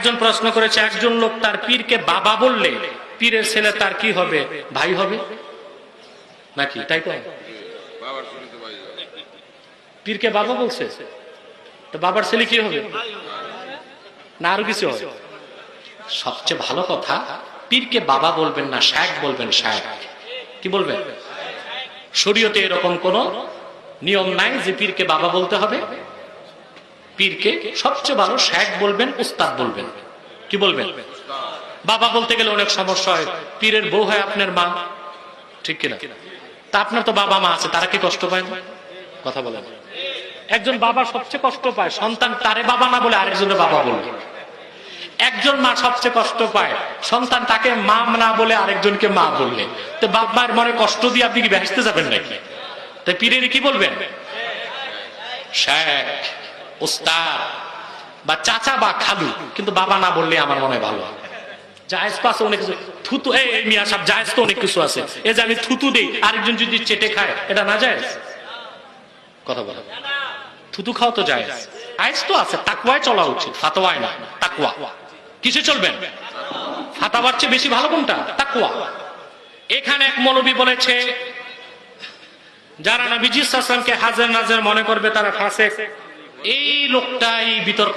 একজন প্রশ্ন করেছে, একজন লোক তার পীরকে বাবা বললে পীরের ছেলে তার কি হবে? ভাই হবে নাকি? তাই তো, পীরকে বাবা বলছে তো বাবার ছেলে কি হবে? না আরো কিছু হবে? সবচেয়ে ভালো কথা, পীরকে বাবা বলবেন না, শায়েখ বলবেন। শায়েখ কি বলবেন? শরীয়তে এরকম কোন নিয়ম নাই যে পীরকে বাবা বলতে হবে। পীরকে সবচেয়ে ভালো শায়েখ বলবেন, উস্তাদ বলবেন। কি বলবেন? বাবা বলতে গেলে অনেক সমস্যা হয়। পীরের বউ হয় আপনার মা, ঠিক কিনা? তা আপনার তো বাবা মা আছে, তারা কি কষ্ট পায় না? কথা বলেন। একজন বাবা সবচেয়ে কষ্ট পায় সন্তান তারে বাবা না বলে আরেকজনের বাবা বলে। একজন মা সবচেয়ে কষ্ট পায় সন্তান তাকে মা না বলে আরেকজনকে মা বললে। তো বাপ মায়ের মনে কষ্ট দিয়ে আপনি কি বেহেশতে যাবেন নাকি? তাই পীরের কি বলবেন? শায়েখ, উস্তাদ বা চাচা বা খালু, কিন্তু বাবা না বললে আমার মনে হয় ভালো। জায়েজ তো আছে অনেক কিছু। থুতু, এই মিয়া সাহেব, জায়েজ তো অনেক কিছু আছে। এই যে আমি থুতু দেই, আরেকজন যদি চেটে খায়, এটা না জায়েজ? কথা বলে। থুতু খাওয়া তো জায়েজ, আইজ তো আছে। তাকওয়ায় চলা উচিত, ফাতোয়ায় না। তাকওয়া কিসে চলবেন? ফাতাওয়ার চেয়ে বেশি ভালো কোনটা? তাকওয়া। এখানে এক মৌলবী বলেছে, যারা নবীজি সাল্লাল্লাহু আলাইহি ওয়াসাল্লামকে হাজের নাজের মনে করবে তারা ফাসেক। এই লোকটাই বিতর্ক